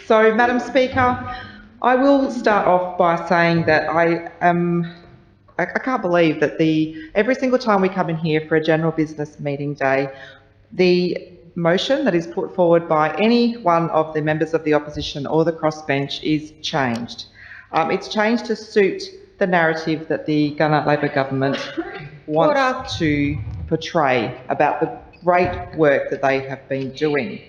So, Madam Speaker, I will start off by saying that I can't believe that every single time we come in here for a general business meeting day, the motion that is put forward by any one of the members of the opposition or the crossbench is changed. It's changed to suit the narrative that the Gunner Labor government wants to portray about the great work that they have been doing.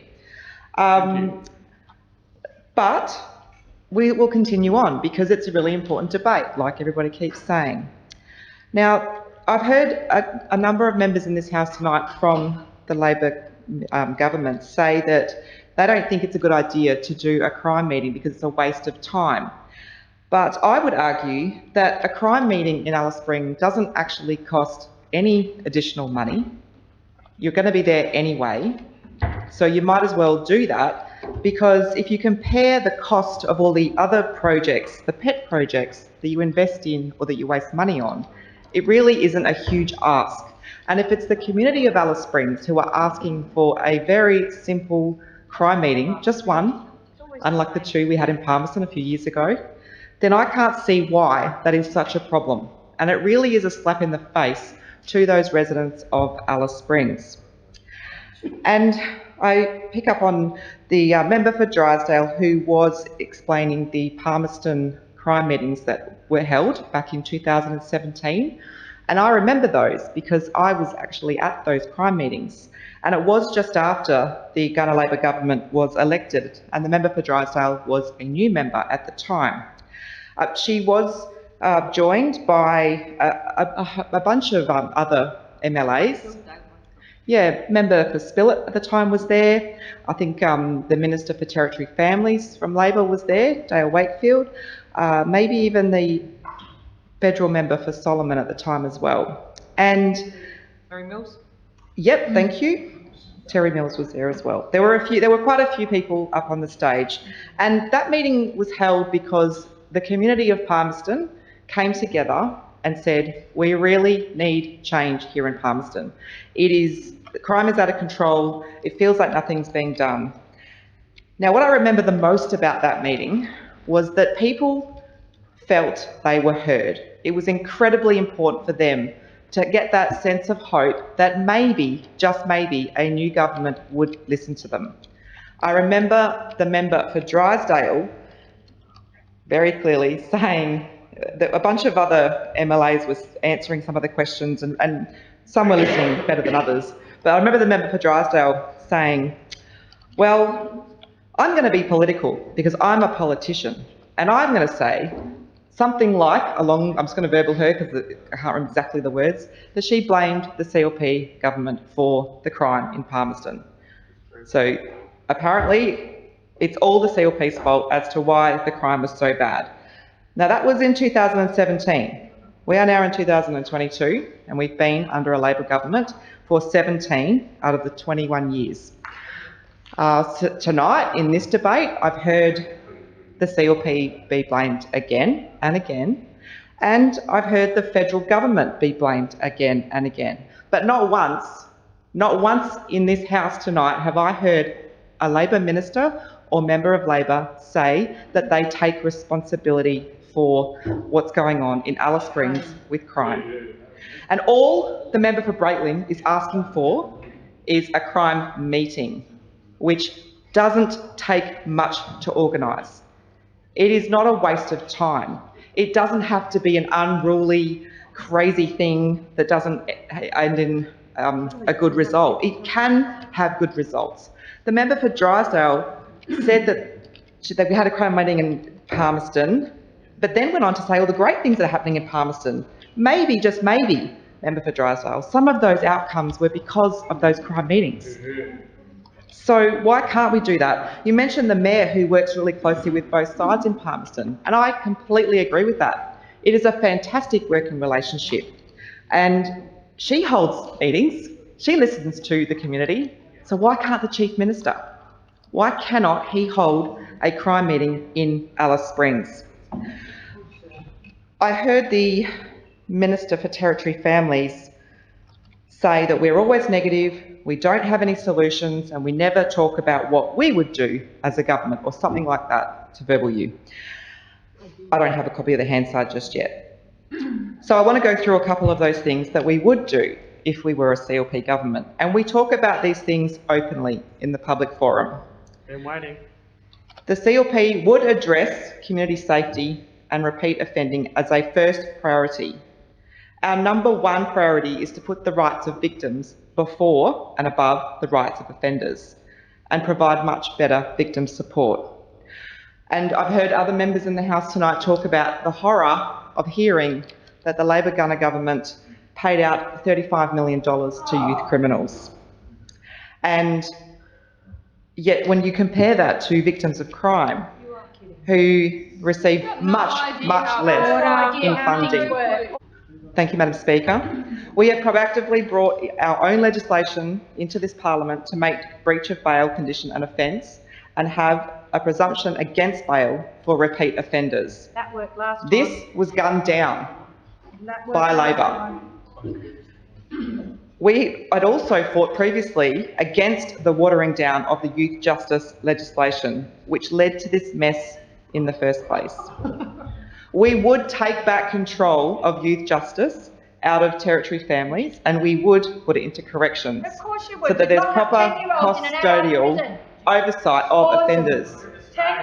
But we will continue on because it's a really important debate, like everybody keeps saying. Now, I've heard a number of members in this House tonight from the Labor government say that they don't think it's a good idea to do a crime meeting because it's a waste of time. But I would argue that a crime meeting in Alice Springs doesn't actually cost any additional money. You're going to be there anyway, so you might as well do that, because if you compare the cost of all the other projects, the pet projects that you invest in or that you waste money on, it really isn't a huge ask. And if it's the community of Alice Springs who are asking for a very simple crime meeting, just one, unlike the two we had in Palmerston a few years ago, then I can't see why that is such a problem. And it really is a slap in the face to those residents of Alice Springs. And I pick up on the member for Drysdale who was explaining the Palmerston crime meetings that were held back in 2017. And I remember those because I was actually at those crime meetings. And it was just after the Gunner Labor government was elected, and the member for Drysdale was a new member at the time. She was joined by a bunch of other MLAs. Yeah, member for Spillett at the time was there. I think the Minister for Territory Families from Labor was there, Dale Wakefield. Maybe even the federal member for Solomon at the time as well. And Terry Mills? Yep, thank you. Terry Mills was there as well. There were quite a few people up on the stage, and that meeting was held because the community of Palmerston came together and said, we really need change here in Palmerston. Crime is out of control. It feels like nothing's being done. Now, what I remember the most about that meeting was that people felt they were heard. It was incredibly important for them to get that sense of hope that maybe, just maybe, a new government would listen to them. I remember the member for Drysdale very clearly saying that a bunch of other MLAs was answering some of the questions, and some were listening better than others. But I remember the member for Drysdale saying, well, I'm going to be political because I'm a politician, and I'm going to say something like, I'm just going to verbal her because I can't remember exactly the words, that she blamed the CLP government for the crime in Palmerston. So apparently it's all the CLP's fault as to why the crime was so bad. Now that was in 2017. We are now in 2022 and we've been under a Labor government for 17 out of the 21 years. Tonight in this debate I've heard the CLP be blamed again and again, and I've heard the federal government be blamed again and again. But not once in this House tonight have I heard a Labor minister or member of Labor say that they take responsibility for what's going on in Alice Springs with crime. And all the member for Breitling is asking for is a crime meeting, which doesn't take much to organise. It is not a waste of time. It doesn't have to be an unruly, crazy thing that doesn't end in a good result. It can have good results. The member for Drysdale said that we had a crime meeting in Palmerston, but then went on to say all the great things that are happening in Palmerston. Maybe, just maybe, member for Drysdale, some of those outcomes were because of those crime meetings. So why can't we do that? You mentioned the mayor who works really closely with both sides in Palmerston, and I completely agree with that. It is a fantastic working relationship, and she holds meetings, she listens to the community, so why can't the Chief Minister? Why cannot he hold a crime meeting in Alice Springs? I heard the Minister for Territory Families say that we're always negative, we don't have any solutions, and we never talk about what we would do as a government, or something like that, to verbal you. I don't have a copy of the Hansard just yet. So I want to go through a couple of those things that we would do if we were a CLP government. And we talk about these things openly in the public forum. Been waiting. The CLP would address community safety and repeat offending as a first priority. Our number one priority is to put the rights of victims before and above the rights of offenders and provide much better victim support. And I've heard other members in the House tonight talk about the horror of hearing that the Labor-Gunner government paid out $35 million to youth criminals. And yet when you compare that to victims of crime who receive much less in funding. Thank you, Madam Speaker. We have proactively brought our own legislation into this parliament to make breach of bail condition an offence and have a presumption against bail for repeat offenders. That worked last time. This was gunned down by Labor. I'd also fought previously against the watering down of the youth justice legislation, which led to this mess in the first place. We would take back control of youth justice out of Territory families, and we would put it into corrections so that there's proper custodial oversight of offenders.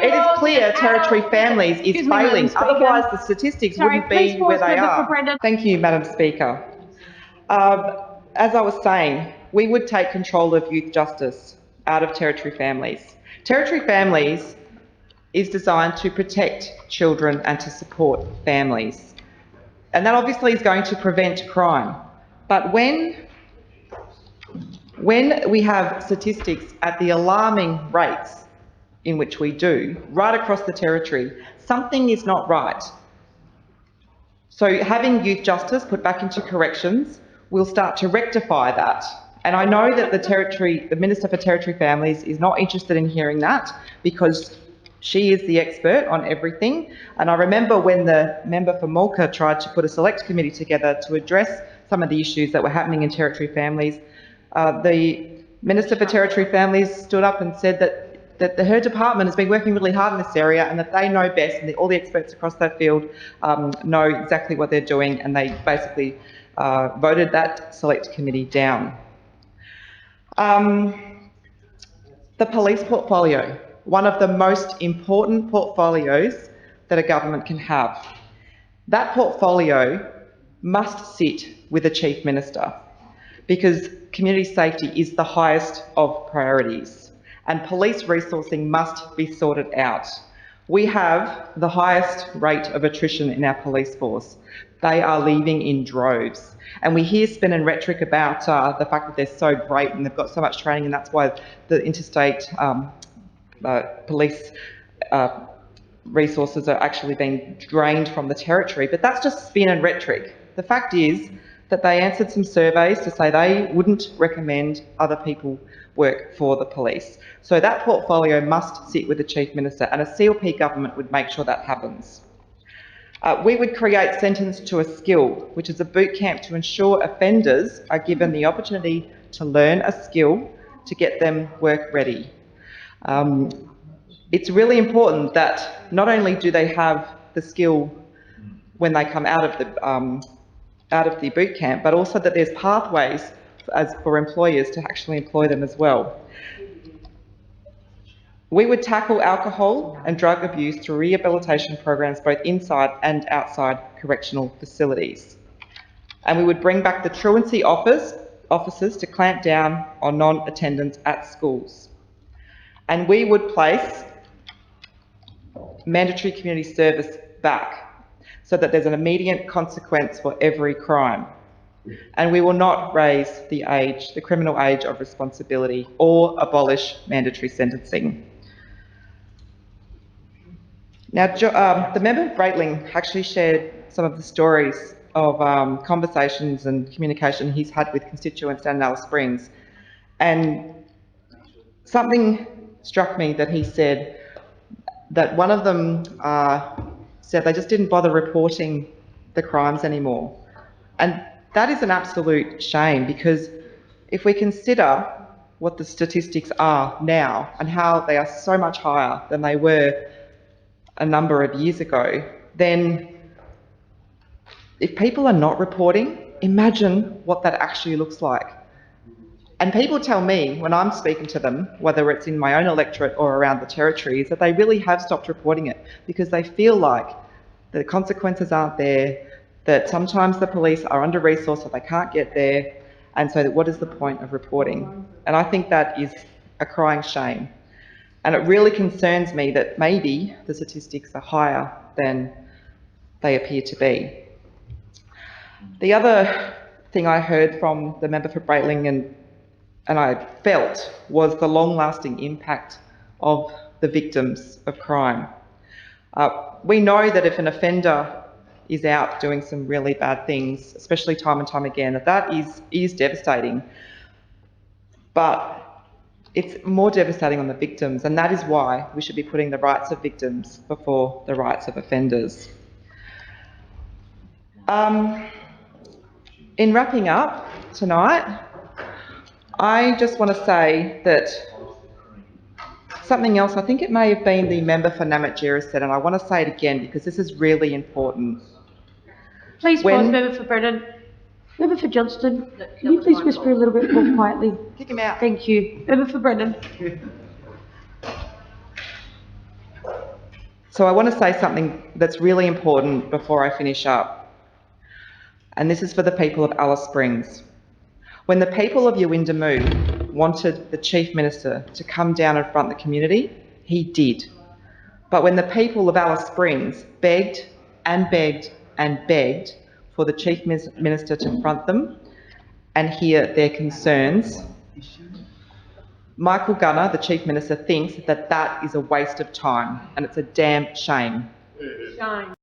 It is clear Territory families is failing, otherwise the statistics wouldn't be where they are. Thank you, Madam Speaker. As I was saying, we would take control of youth justice out of Territory families. Territory families is designed to protect children and to support families. And that obviously is going to prevent crime. But when we have statistics at the alarming rates in which we do, right across the Territory, something is not right. So having youth justice put back into corrections will start to rectify that. And I know that the Minister for Territory Families is not interested in hearing that because she is the expert on everything. And I remember when the member for Mulka tried to put a select committee together to address some of the issues that were happening in Territory families, the Minister for Territory Families stood up and said that her department has been working really hard in this area and that they know best, and all the experts across that field know exactly what they're doing, and they basically voted that select committee down. The police portfolio, one of the most important portfolios that a government can have. That portfolio must sit with the Chief Minister because community safety is the highest of priorities and police resourcing must be sorted out. We have the highest rate of attrition in our police force. They are leaving in droves. And we hear spin and rhetoric about the fact that they're so great and they've got so much training, and that's why the interstate police resources are actually being drained from the Territory. But that's just spin and rhetoric. The fact is that they answered some surveys to say they wouldn't recommend other people work for the police. So that portfolio must sit with the Chief Minister, and a CLP government would make sure that happens. We would create Sentence to a Skill, which is a boot camp to ensure offenders are given the opportunity to learn a skill to get them work ready. It's really important that not only do they have the skill when they come out of the boot camp, but also that there's pathways for employers to actually employ them as well. We would tackle alcohol and drug abuse through rehabilitation programs both inside and outside correctional facilities. And we would bring back the truancy officers to clamp down on non-attendance at schools. And we would place mandatory community service back so that there's an immediate consequence for every crime. And we will not raise the criminal age of responsibility or abolish mandatory sentencing. Now, the member for Breitling actually shared some of the stories of conversations and communication he's had with constituents down in Alice Springs. And something struck me that he said, that one of them said they just didn't bother reporting the crimes anymore. And That is an absolute shame, because if we consider what the statistics are now and how they are so much higher than they were a number of years ago, then if people are not reporting, imagine what that actually looks like. And people tell me when I'm speaking to them, whether it's in my own electorate or around the territories, that they really have stopped reporting it because they feel like the consequences aren't there, that sometimes the police are under-resourced so they can't get there, and so what is the point of reporting? And I think that is a crying shame. And it really concerns me that maybe the statistics are higher than they appear to be. The other thing I heard from the member for Breitling and I felt was the long-lasting impact of the victims of crime. We know that if an offender is out doing some really bad things, especially time and time again, that is devastating. But it's more devastating on the victims, and that is why we should be putting the rights of victims before the rights of offenders. In wrapping up tonight, I just want to say that something else, I think it may have been the member for Namatjira said, and I want to say it again because this is really important. Please pause, member for Brennan. Member for Johnston, can you please whisper a little bit more quietly? Kick him out. Thank you. Member for Brennan. So I want to say something that's really important before I finish up. And this is for the people of Alice Springs. When the people of Yuendamu wanted the Chief Minister to come down and front the community, he did. But when the people of Alice Springs begged and begged and begged for the Chief Minister to front them and hear their concerns, Michael Gunner, the Chief Minister, thinks that that is a waste of time, and it's a damn shame. Shame.